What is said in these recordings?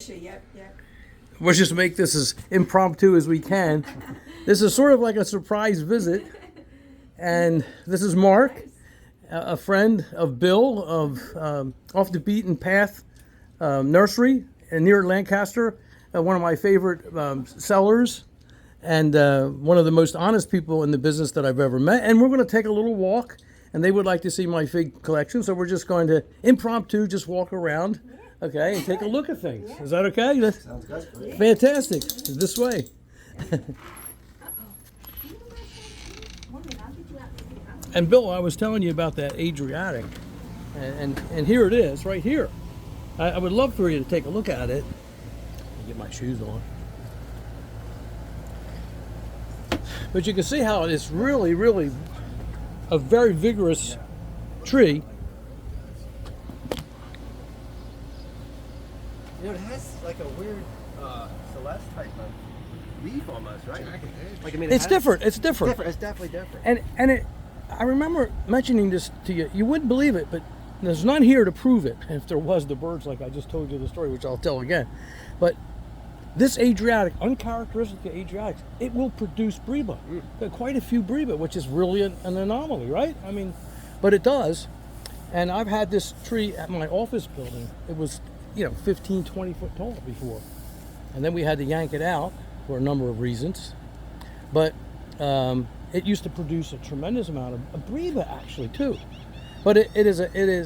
Yep, yep. We'll just make this as impromptu as we can. This is sort of like a surprise visit. And this is Mark, a friend of Bill of Off the Beaten Path Nursery near Lancaster, one of my favorite sellers and one of the most honest people in the business that I've ever met. And we're going to take a little walk, and they would like to see my fig collection, so we're just going to impromptu just walk around, okay, and take a look at things. Is that okay? Sounds good. Fantastic. This way. And Bill, I was telling you about that Adriatic, and here it is, right here. I would love for you to take a look at it. Let me get my shoes on. But you can see how it is really, really a very vigorous tree. You know, it has like a weird Celeste type of leaf almost, right? Like, I mean, It's different. It's different. It's definitely different. And it, I remember mentioning this to you. You wouldn't believe it, but there's none here to prove it. If there was, the birds, like I just told you the story, which I'll tell again. But this Adriatic, uncharacteristic of Adriatics, it will produce breba. Quite a few breba, which is really an anomaly, right? I mean, but it does. And I've had this tree at my office building. It was, 15, 20 foot tall before. And then we had to yank it out for a number of reasons. But it used to produce a tremendous amount of breba, actually, too. But it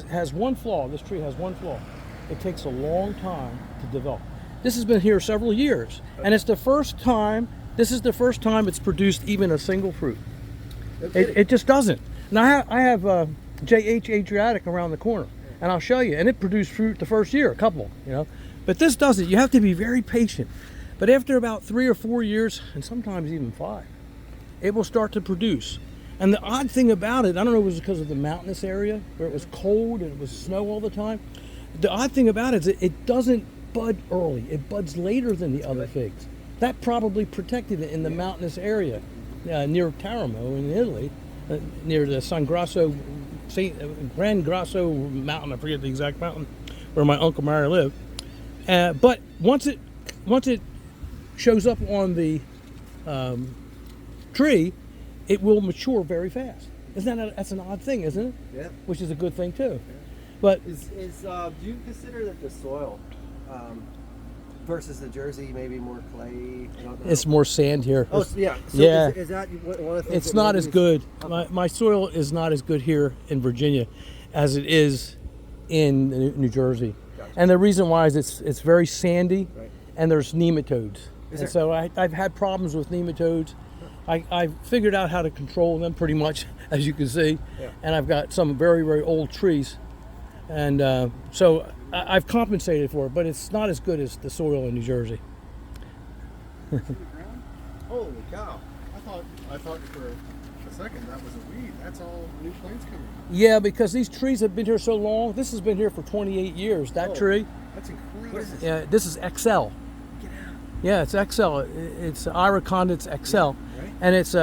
has one flaw. This tree has one flaw. It takes a long time to develop. This has been here several years, and it's the first time. This is the first time it's produced even a single fruit. It just doesn't. Now I have J.H. Adriatic around the corner, and I'll show you. And it produced fruit the first year, a couple, But this doesn't. You have to be very patient. But after about 3 or 4 years, and sometimes even 5, it will start to produce. And the odd thing about it, I don't know if it was because of the mountainous area where it was cold and it was snow all the time. The odd thing about it is it doesn't bud early. It buds later than the other figs. That probably protected it in the mountainous area near Teramo in Italy, near the Gran Grasso mountain. I forget the exact mountain where my Uncle Mario lived. But once it shows up on the tree, it will mature very fast. That's an odd thing, isn't it? Yeah. Which is a good thing too. But Do you consider that the soil versus the Jersey maybe more clay? I don't know. it's more sand here. Oh, yeah. So Yeah. Is that one of the things? It's that not maybe as is- good. Okay. My soil is not as good here in Virginia as it is in New Jersey. Gotcha. And the reason why is it's very sandy, Right. and there's nematodes. Is And there? so I've had problems with nematodes. I figured out how to control them pretty much, as you can see. Yeah. And I've got some very, very old trees. And so I've compensated for it, but it's not as good as the soil in New Jersey. Holy cow! I thought for a second that was a weed. That's all new plants coming. Yeah, because these trees have been here so long. This has been here for 28 years, that Oh. tree. That's incredible. What is this? Yeah, this is XL. Yeah, it's XL. It's Iracondit's XL, Right. and it's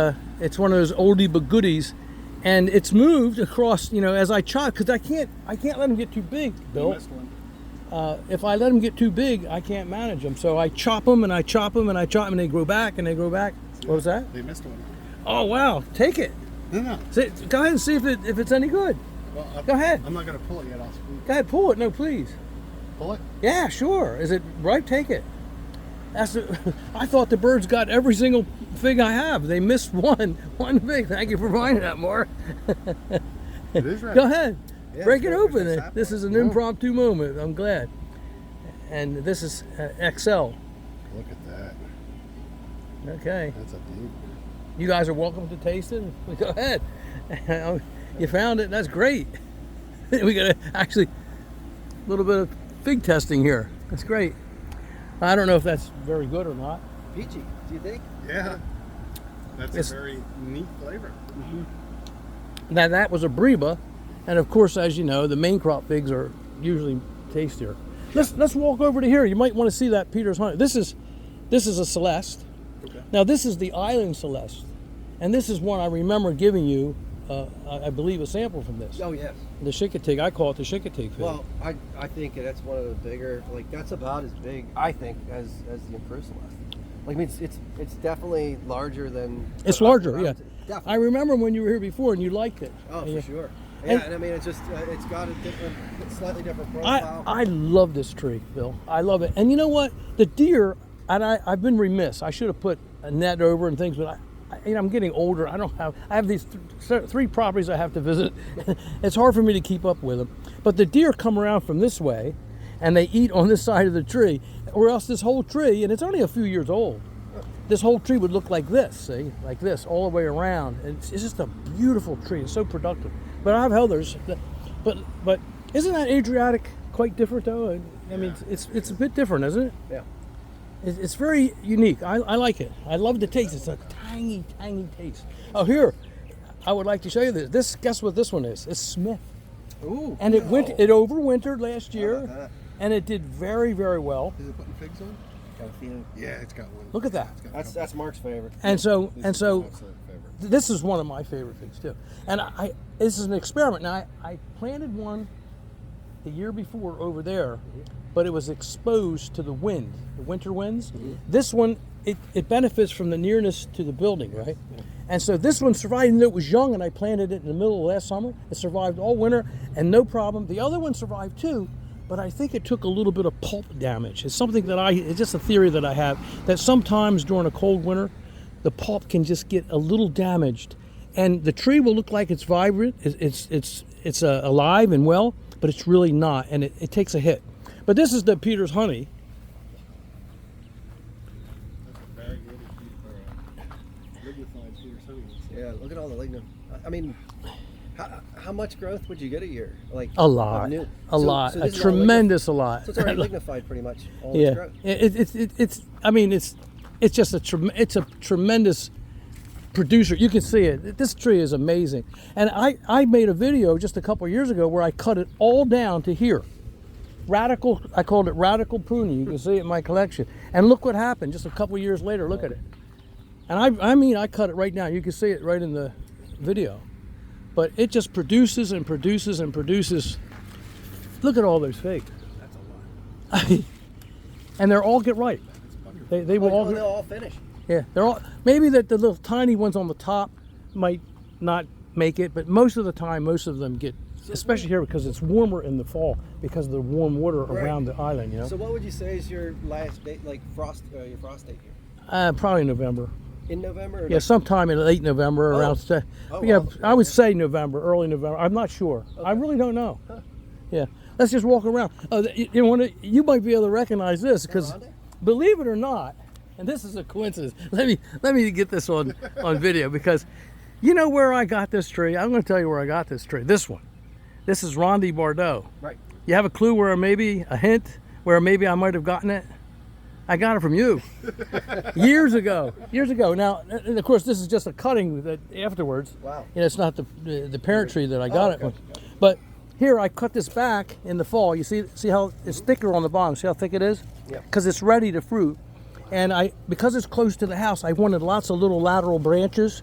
one of those oldie but goodies, and it's moved across. As I chop, because I can't let them get too big, You Bill. missed one. If I let them get too big, I can't manage them. So I chop them and I chop them and I chop them, and they grow back and they grow back. What was that? They missed one. Oh wow! Take it. No. Go ahead and see if it's any good. Well, Go ahead. I'm not going to pull it yet. I'll squeeze. Go ahead, pull it. No, please. Pull it. Yeah, sure. Is it ripe? Take it. I thought the birds got every single fig I have. They missed one fig. Thank you for finding that, Mark. It is right. Go ahead. Yeah, Break it it's open. a sapling. This is an impromptu moment. I'm glad. And this is XL. Look at that. Okay. That's a beaut. You guys are welcome to taste it. Go ahead. You found it. That's great. We got actually a little bit of fig testing here. That's great. I don't know if that's very good or not. Peachy, do you think? Yeah. That's It's- a very neat flavor. Now that was a breba, and of course, as you know, the main crop figs are usually tastier. Let's walk over to here. You might want to see that Peter's Honey. This is a Celeste. Okay. Now this is the Island Celeste, and this is one I remember giving you I believe, a sample from this. Oh yes. The Chincoteague, I call it the Chincoteague fig. Well, I think that's one of the bigger, like that's about as big, I think, as the impromptu. Like, I mean, it's definitely larger than. It's larger, yeah. Definitely. I remember when you were here before and you liked it. Oh, And for sure. Yeah, and I mean, it's just it's got a different, slightly different profile. I love this tree, Bill. I love it. And you know what? The deer, and I've been remiss. I should have put a net over and things, but I'm getting older. I have these three properties I have to visit. It's hard for me to keep up with them. But the deer come around from this way, and they eat on this side of the tree, or else this whole tree, and it's only a few years old, this whole tree would look like this, see? Like this, all the way around. It's just a beautiful tree. It's so productive. But I have others. But isn't that Adriatic quite different, though? I mean, it's a bit different, isn't it? Yeah. It's very unique. I like it. I love the taste. It's a tangy, tangy taste. Oh, here, I would like to show you this. Guess what this one is? It's Smith. Ooh. And it overwintered last How year, about that? and it did very, very well. Is it putting figs on? Got a feeling. Yeah, it's got one. Look at that. It's got a couple. That's Mark's favorite. And so This is my absolute favorite. this is one of my favorite things too. And this is an experiment. Now I planted one the year before over there, but it was exposed to the wind, the winter winds. This one, it benefits from the nearness to the building, right? And so this one survived, even though it was young, and I planted it in the middle of last summer. It survived all winter and no problem. The other one survived too, but I think it took a little bit of pulp damage. It's something that it's just a theory that I have, that sometimes during a cold winter, the pulp can just get a little damaged, and the tree will look like it's vibrant, it's alive and well, but it's really not, and it takes a hit. But this is the Peter's honey. That's a very good lignified Peter's honey. Yeah, look at all the lignum. I mean, how much growth would you get a year? Like A lot, of new? a lot, So a this is all tremendous a lot. So it's already lignified pretty much. All Yeah, its growth. it's. I mean, it's just it's a tremendous producer. You can see it. This tree is amazing. And I made a video just a couple of years ago where I cut it all down to here. Radical. I called it radical pruning. You can see it in my collection. And look what happened just a couple of years later. Look at it. And I mean, I cut it right now. You can see it right in the video. But it just produces and produces and produces. Look at all those figs. That's a lot. And they're all get ripe. They will all. They'll all finish. Yeah, they're all. Maybe that the little tiny ones on the top might not make it, but most of the time, most of them get. Especially here because it's warmer in the fall because of the warm water around the island. You know. So what would you say is your last date, like your frost date here? Probably November. In November? Or Yeah, sometime in late November, around. Yeah, wow. I would say November, early November. I'm not sure. I really don't know. Yeah, let's just walk around. You might be able to recognize this because, believe it or not, and this is a coincidence. Let me get this on video because, you know where I got this tree. I'm going to tell you where I got this tree. This one. This is Ronde Bordeaux. Right. You have a clue where maybe a hint where maybe I might have gotten it? I got it from you years ago. Now, and of course, this is just a cutting that afterwards. Wow. You know, it's not the parent tree that I got it with. But here, I cut this back in the fall. You see how it's thicker on the bottom. See how thick it is? Yeah. Because it's ready to fruit. And because it's close to the house, I wanted lots of little lateral branches.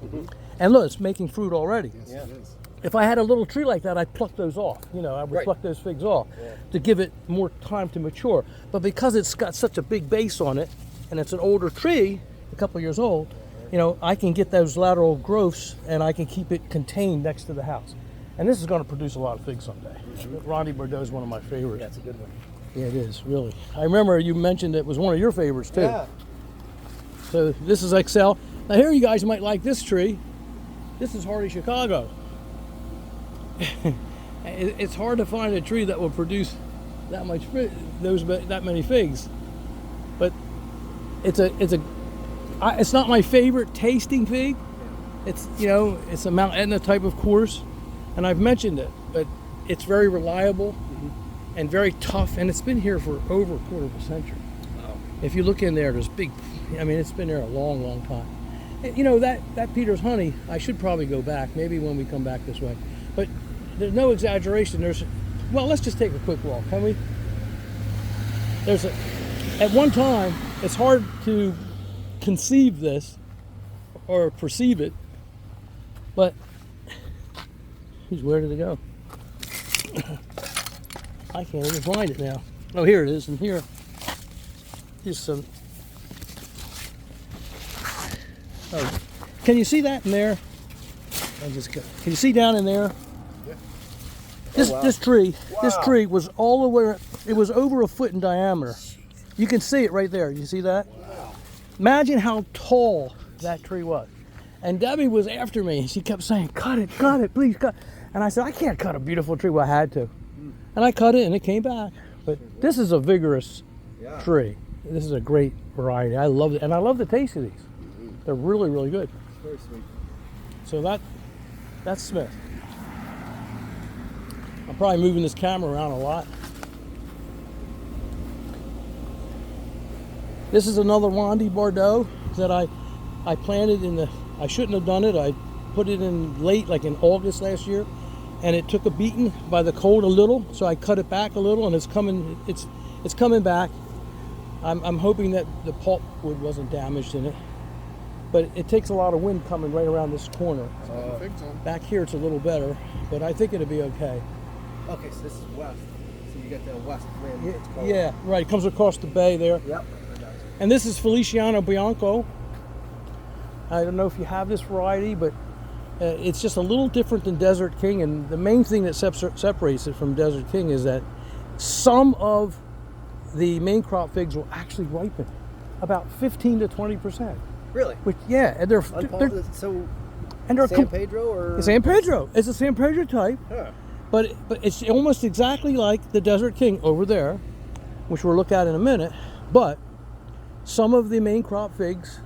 And look, it's making fruit already. Yeah. It is. If I had a little tree like that, I'd pluck those off. You know, I would pluck those figs off to give it more time to mature. But because it's got such a big base on it, and it's an older tree, a couple of years old, you know, I can get those lateral growths and I can keep it contained next to the house. And this is going to produce a lot of figs someday. Ronde Bordeaux is one of my favorites. That's a good one. Yeah, it is, really. I remember you mentioned it was one of your favorites, too. Yeah. So this is XL. Now here you guys might like this tree. This is Hardy Chicago. It's hard to find a tree that will produce that much that many figs, but it's not my favorite tasting fig. It's it's a Mount Etna type, of course, and I've mentioned it, but it's very reliable and very tough, and it's been here for over a quarter of a century. Wow. If you look in there, there's big. I mean, it's been there a long, long time. You know that Peter's honey. I should probably go back, maybe when we come back this way, but. There's no exaggeration. Well, let's just take a quick walk, can we? At one time, it's hard to conceive this or perceive it, but Geez, where did it go? I can't even find it now. Oh, here it is. And here's some. Oh, can you see that in there? Can you see down in there? Yeah. This tree was all the way. It was over a foot in diameter. You can see it right there. You see that? Wow. Imagine how tall that tree was. And Debbie was after me. She kept saying, cut it, please cut. And I said, I can't cut a beautiful tree. Well, I had to. And I cut it and it came back. But this is a vigorous tree. This is a great variety. I love it. And I love the taste of these. They're really, really good. Very sweet. So that's Smith. I'm probably moving this camera around a lot. This is another Wandy Bordeaux that I planted I shouldn't have done it. I put it in late, like in August last year, and it took a beating by the cold a little, so I cut it back a little, and it's coming back. I'm hoping that the pulpwood wasn't damaged in it, but it takes a lot of wind coming right around this corner. Back here it's a little better, but I think it'll be okay. Okay, so this is west. So you get the west wind. Yeah, right. It comes across the bay there. Yep. And this is Feliciano Bianco. I don't know if you have this variety, but it's just a little different than Desert King. And the main thing that separates it from Desert King is that some of the main crop figs will actually ripen, about 15 to 20%. Really? Which, yeah, and they're so. And they're San Pedro or? San Pedro. It's a San Pedro type. Huh. But it's almost exactly like the Desert King over there, which we'll look at in a minute. But some of the main crop figs,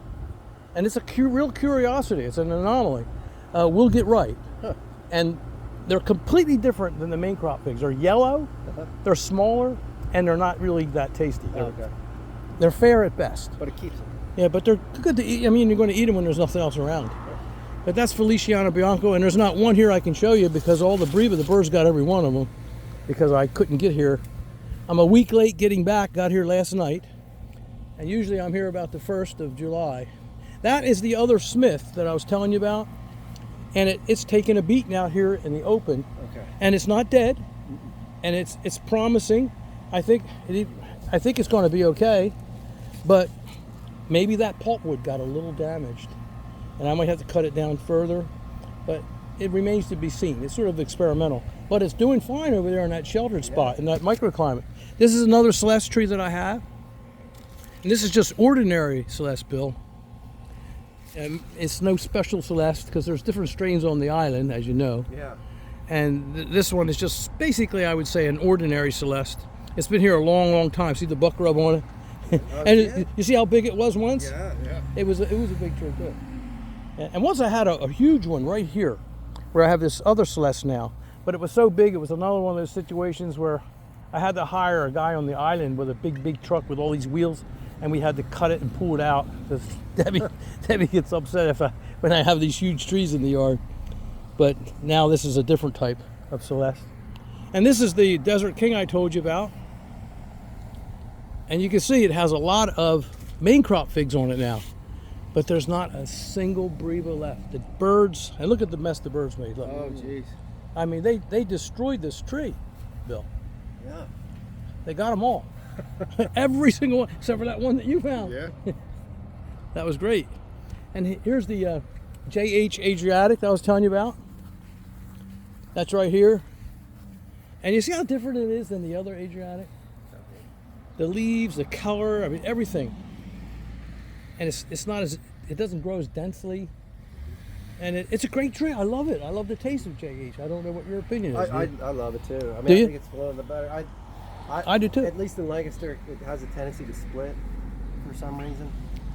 and it's a real curiosity, it's an anomaly, will get ripe. Huh. And they're completely different than the main crop figs. They're yellow, they're smaller, and they're not really that tasty. Okay. They're fair at best. But it keeps them. Yeah, but they're good to eat. I mean, you're going to eat them when there's nothing else around. But that's Feliciano Bianco, and there's not one here I can show you because all the birds got every one of them because I couldn't get here. I'm a week late getting back, got here last night, and usually I'm here about the 1st of July. That is the other Smith that I was telling you about, and it's taking a beating out here in the open, and it's not dead, and it's promising. I think it's going to be okay, but maybe that pulpwood got a little damaged. And I might have to cut it down further, but it remains to be seen. It's sort of experimental, but it's doing fine over there in that sheltered spot, in that microclimate. This is another Celeste tree that I have, and this is just ordinary Celeste, Bill. And it's no special Celeste because there's different strains on the island, as you know. Yeah. And this one is just basically, I would say, an ordinary Celeste. It's been here a long, long time. See the buck rub on it? And you see how big it was once? Yeah. It was a big tree too. And once I had a huge one right here, where I have this other Celeste now, but it was so big, it was another one of those situations where I had to hire a guy on the island with a big truck with all these wheels, and we had to cut it and pull it out because Debbie gets upset when I have these huge trees in the yard. But now this is a different type of Celeste. And this is the Desert King I told you about. And you can see it has a lot of main crop figs on it now. But there's not a single breva left. The birds, and look at the mess the birds made. Look. Oh, jeez. I mean, they destroyed this tree, Bill. Yeah. They got them all. Every single one, except for that one that you found. Yeah. That was great. And here's the JH Adriatic that I was telling you about. That's right here. And you see how different it is than the other Adriatic? The leaves, the color, I mean, everything. And it's not as, it doesn't grow as densely, and it's a great tree. I love it. I love the taste of JH. I don't know what your opinion is. I love it too. I mean, Do you? I think it's one of the better. I do too. At least in Lancaster, it has a tendency to split for some reason.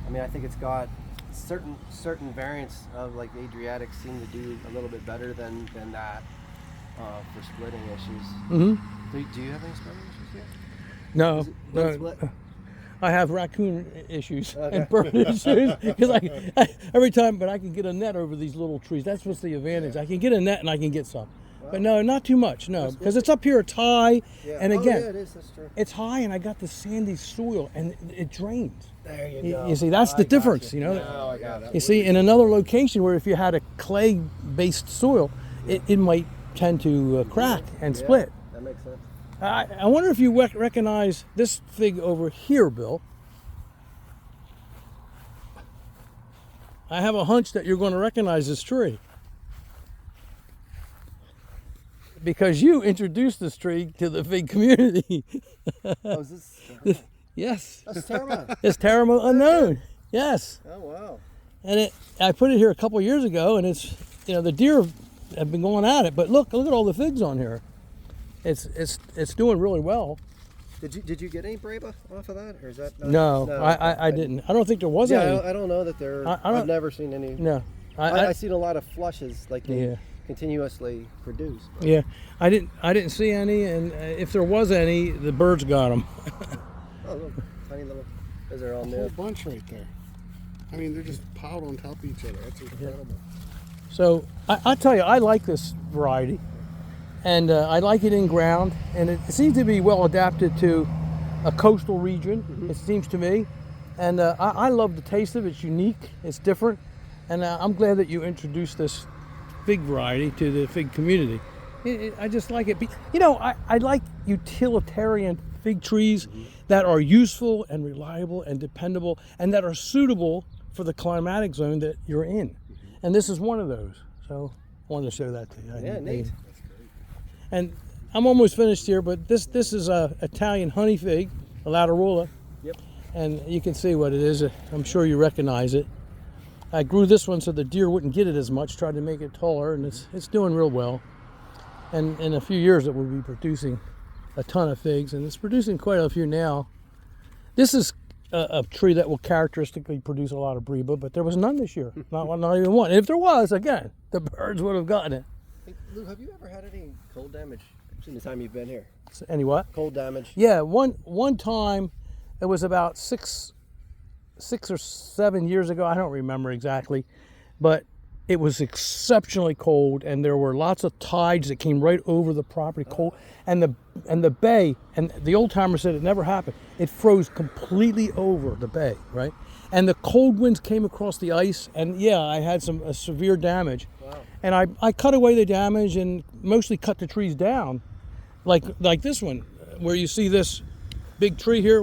I mean, I think it's got certain variants of like Adriatic seem to do a little bit better than that for splitting issues. Mm-hmm. Do you have any splitting issues yet? No, no. Split? I have raccoon issues and bird issues because I every time, but I can get a net over these little trees. That's what's the advantage. I can get a net and I can get some, but no, not too much. No, because it's up here, it's high, and again, it is. That's true. it's high, and I got the sandy soil, and it drains. There you go. You see, that's the difference. You know. No, I got it. You see, in another location where if you had a clay-based soil, it might tend to crack and Yeah, split. that makes sense. I wonder if you recognize this fig over here, Bill. I have a hunch that you're going to recognize this tree. Because you introduced this tree to the fig community. Oh, is this? Yes. That's terrible. It's Taramo Unknown. Yes. Oh, wow. And I put it here a couple years ago, and it's, the deer have been going at it. But look at all the figs on here. It's doing really well. Did you get any Braba off of that, or is that? Not, No, I didn't. I don't think there was any. I don't know that there. I've never seen any. No. I've seen a lot of flushes, like they Yeah. continuously produce. But. Yeah, I didn't see any, and if there was any, the birds got them. Oh, look, tiny little. Those are all A new. whole bunch right there. I mean, they're just piled on top of each other. That's incredible. So I tell you, I like this variety, and I like it in ground, and it seems to be well adapted to a coastal region. Mm-hmm. It seems to me, and I love the taste of it. It's unique, it's different, and I'm glad that you introduced this fig variety to the fig community. I just like it. I like utilitarian fig trees that are useful and reliable and dependable, and that are suitable for the climatic zone that you're in. And this is one of those. So I wanted to show that to you. Yeah, neat. And I'm almost finished here, but this is a Italian honey fig, a Laterula. Yep. And you can see what it is. I'm sure you recognize it. I grew this one so the deer wouldn't get it as much, tried to make it taller, and it's doing real well. And in a few years it will be producing a ton of figs, and it's producing quite a few now. This is a tree that will characteristically produce a lot of Breba, but there was none this year. Not even one. And if there was, again, the birds would have gotten it. Hey, Lou, have you ever had any cold damage in the time you've been here? Any what? Cold damage? Yeah, one time, it was about six or 7 years ago. I don't remember exactly, but it was exceptionally cold, and there were lots of tides that came right over the property. Cold, and the bay. And the old timer said it never happened. It froze completely over the bay, right? And the cold winds came across the ice, and yeah, I had some severe damage. Wow. And I cut away the damage and mostly cut the trees down, like this one, where you see this big tree here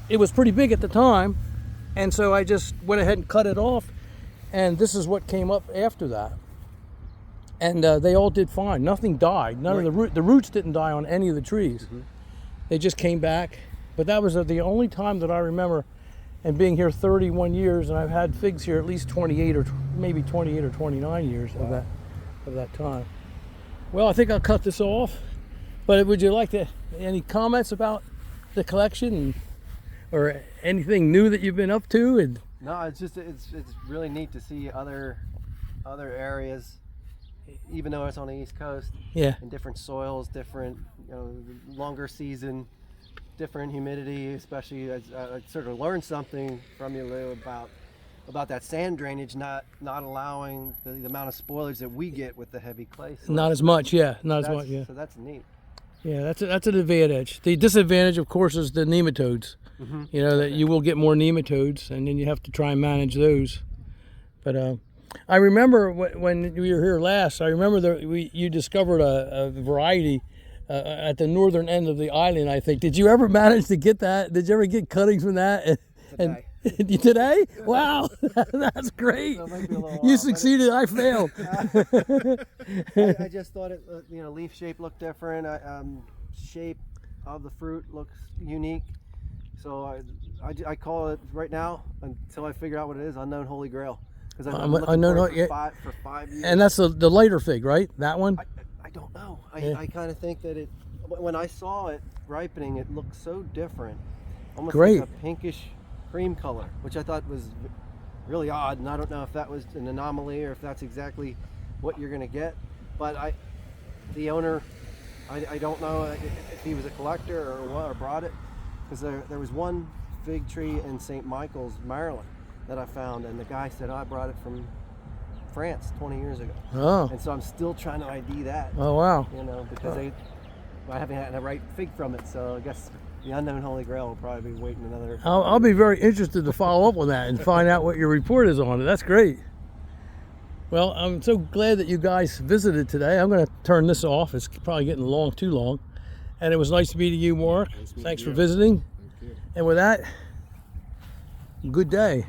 it was pretty big at the time, and so I just went ahead and cut it off, and this is what came up after that. And they all did fine. Nothing died. None of the roots didn't die on any of the trees. Mm-hmm. They just came back. But that was the only time that I remember, and being here 31 years, and I've had figs here at least 28 or 29 years. Wow. of that time. Well, I think I'll cut this off. But would you like any comments about the collection, or anything new that you've been up to? And no, it's really neat to see other areas, even though it's on the East Coast. Yeah. In different soils, different longer season, different humidity. Especially, I sort of learned something from you, Lou, about that sand drainage not allowing the amount of spoilage that we get with the heavy clay soil. Not as much, yeah. Not as much, yeah. So that's neat. Yeah, that's an advantage. The disadvantage, of course, is the nematodes. Mm-hmm. That you will get more nematodes, and then you have to try and manage those. But I remember when we were here last, I remember you discovered a variety at the northern end of the island, I think. Did you ever manage to get that? Did you ever get cuttings from that? Today? Wow, that's great. So you succeeded, I failed. I just thought it, leaf shape looked different. Shape of the fruit looks unique. So I call it right now, until I figure out what it is, Unknown Holy Grail. Because I've been looking for it for 5 years. And that's the lighter fig, right? That one? I don't know. I kind of think that when I saw it ripening, it looked so different. Almost like a pinkish cream color, which I thought was really odd, and I don't know if that was an anomaly or if that's exactly what you're going to get. But the owner, I don't know if he was a collector or what, or brought it, because there was one fig tree in St. Michael's, Maryland, that I found, and the guy said, I brought it from France 20 years ago. Oh. And so I'm still trying to ID that. Oh, wow. Because I haven't had a right fig from it, so I guess the Unknown Holy Grail will probably be waiting another. I'll be very interested to follow up on that and find out what your report is on it. That's great. Well, I'm so glad that you guys visited today. I'm going to turn this off. It's probably getting too long. And it was nice meeting you, Mark. Nice meeting Thanks for you. visiting. Thank you. And with that, good day.